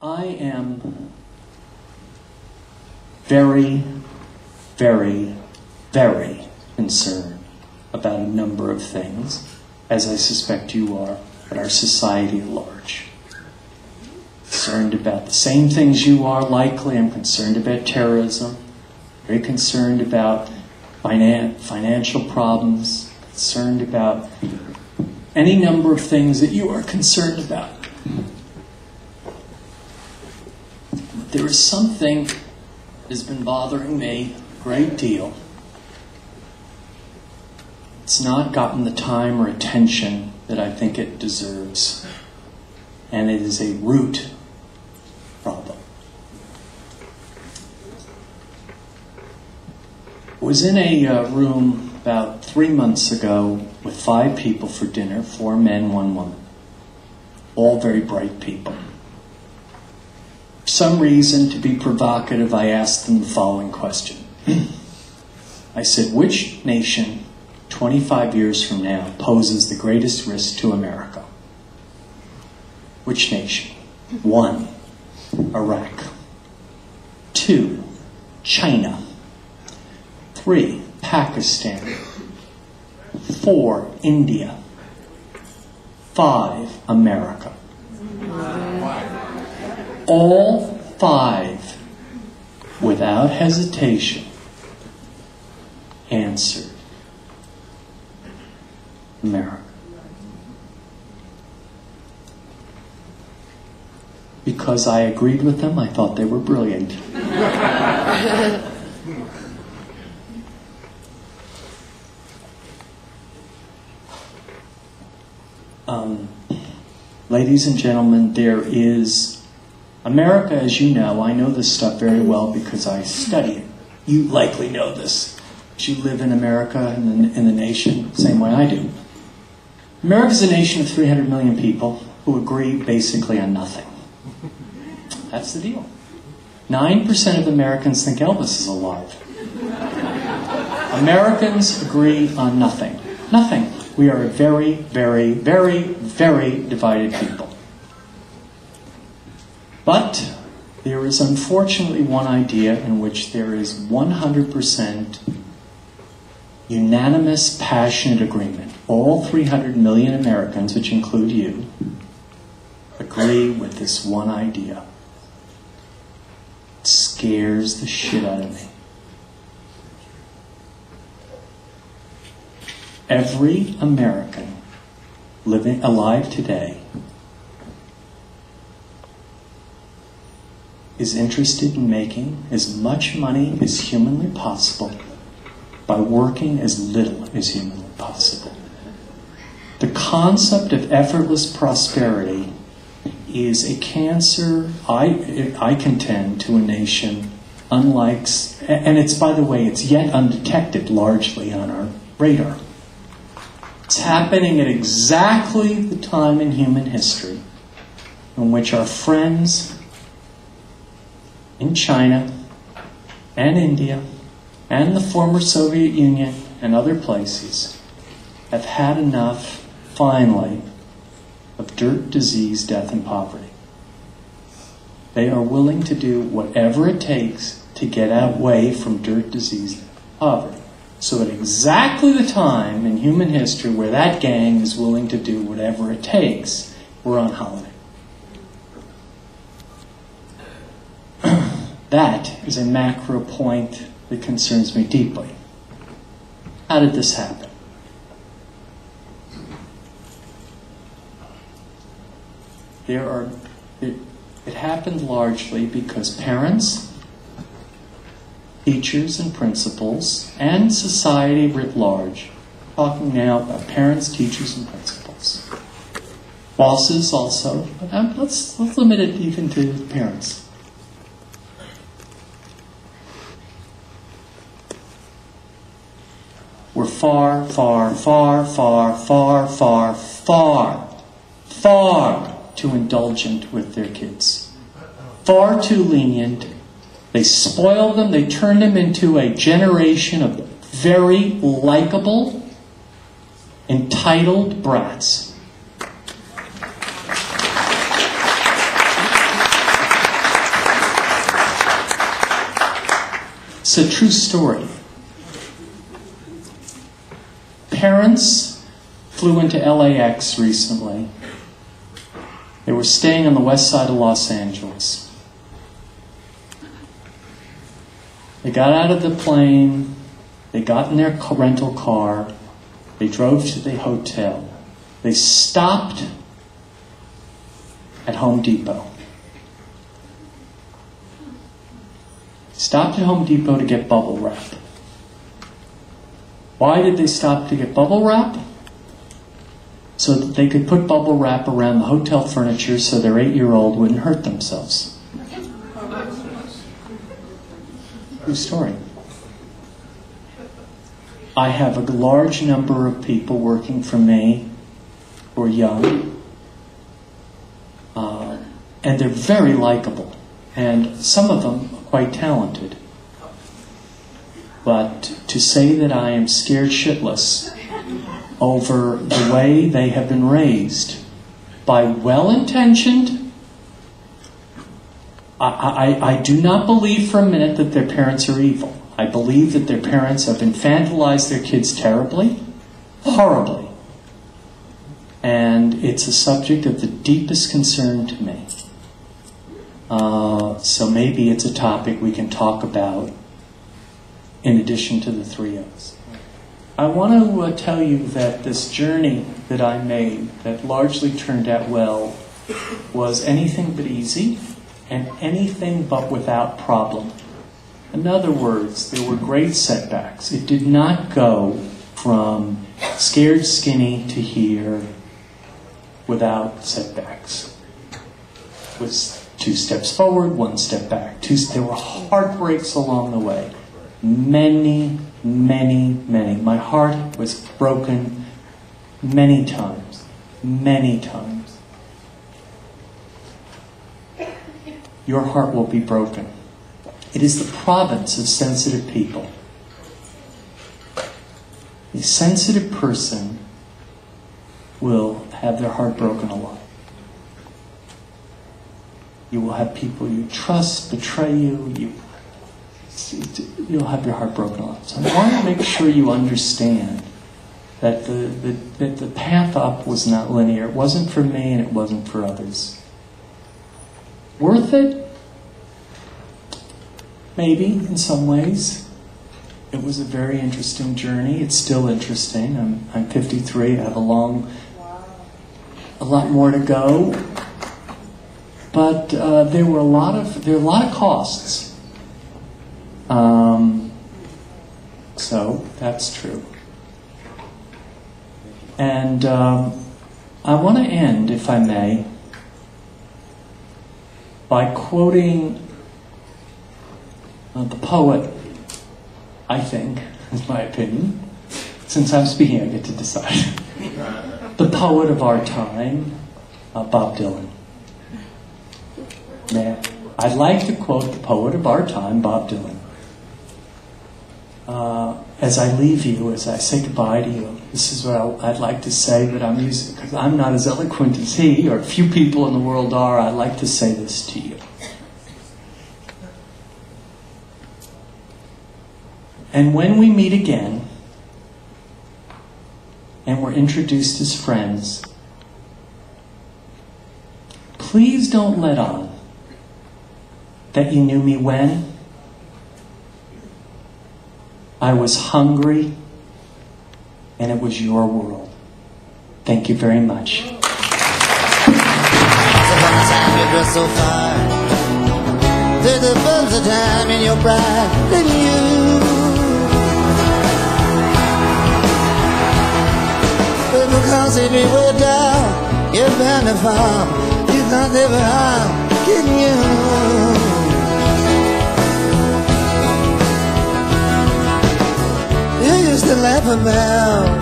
I am very, very, very concerned about a number of things, as I suspect you are, but our society at large. Concerned about the same things you are, likely. I'm concerned about terrorism, very concerned about financial problems, concerned about any number of things that you are concerned about. But there is something that has been bothering me a great deal. It's not gotten the time or attention that I think it deserves. And it is a root problem. I was in a room about 3 months ago with 5 people for dinner, 4 men, 1 woman. All very bright people. For some reason, to be provocative, I asked them the following question. I said, which nation 25 years from now poses the greatest risk to America? Which nation? 1, Iraq. 2, China. 3, Pakistan. 4, India. 5, America. All 5, without hesitation, answered America. Because I agreed with them, I thought they were brilliant. Ladies and gentlemen, there is America, as you know. I know this stuff very well because I study it. You likely know this. You live in America, in the nation, same way I do. America is a nation of 300 million people who agree basically on nothing. That's the deal. 9% of Americans think Elvis is alive. Americans agree on nothing. Nothing. We are a very, very, very, very divided people. But there is unfortunately one idea in which there is 100% unanimous, passionate agreement. All 300 million Americans, which include you, agree with this one idea. It scares the shit out of me. Every American living alive today is interested in making as much money as humanly possible by working as little as humanly possible. The concept of effortless prosperity is a cancer, I contend, to a nation unlike, and it's, by the way, it's yet undetected largely on our radar. It's happening at exactly the time in human history in which our friends in China and India and the former Soviet Union and other places have had enough, finally, of dirt, disease, death, and poverty. They are willing to do whatever it takes to get away from dirt, disease, and poverty. So at exactly the time in human history where that gang is willing to do whatever it takes, we're on holiday. That is a macro point that concerns me deeply. How did this happen? It happened largely because parents, teachers and principals, and society writ large, talking now about parents, teachers, and principals. Bosses also, but let's limit it even to the parents. We're far, far, far, far, far, far, far, far too indulgent with their kids. Far too lenient. They spoil them. They turn them into a generation of very likable, entitled brats. It's a true story. Parents flew into LAX recently. They were staying on the west side of Los Angeles. They got out of the plane, they got in their rental car, they drove to the hotel. They stopped at Home Depot. Stopped at Home Depot to get bubble wrap. Why did they stop to get bubble wrap? So that they could put bubble wrap around the hotel furniture so their 8-year-old wouldn't hurt themselves. True story. I have a large number of people working for me who are young, and they're very likable, and some of them are quite talented. But to say that I am scared shitless over the way they have been raised by well-intentioned, I do not believe for a minute that their parents are evil. I believe that their parents have infantilized their kids terribly, horribly. And it's a subject of the deepest concern to me. So maybe it's a topic we can talk about in addition to the three of us. I want to tell you that this journey that I made, that largely turned out well, was anything but easy and anything but without problem. In other words, there were great setbacks. It did not go from scared skinny to here without setbacks. It was 2 steps forward, 1 step back. There were heartbreaks along the way. Many, many, many. My heart was broken many times. Many times. Your heart will be broken. It is the province of sensitive people. A sensitive person will have their heart broken a lot. You will have people you trust betray you. You'll have your heart broken a lot. So I want to make sure you understand that the path up was not linear. It wasn't for me and it wasn't for others. Worth it? Maybe, in some ways. It was a very interesting journey. It's still interesting. I'm 53. I have a lot more to go. But there are a lot of costs. So that's true. And I want to end, if I may, by quoting the poet, I think, is my opinion. Since I'm speaking, I get to decide. The poet of our time, Bob Dylan. I'd like to quote the poet of our time, Bob Dylan. As I leave you, as I say goodbye to you, this is what I'd like to say, but I'm using, because I'm not as eloquent as he, or few people in the world are, I'd like to say this to you. And when we meet again, and we're introduced as friends, please don't let on that you knew me when I was hungry and it was your world. Thank you very much. Once upon a time you dressed so fine. There's the buzz of time in your bride and you. But because it be way down, you're bound to fall. You can't ever harm, can you? You used to laugh about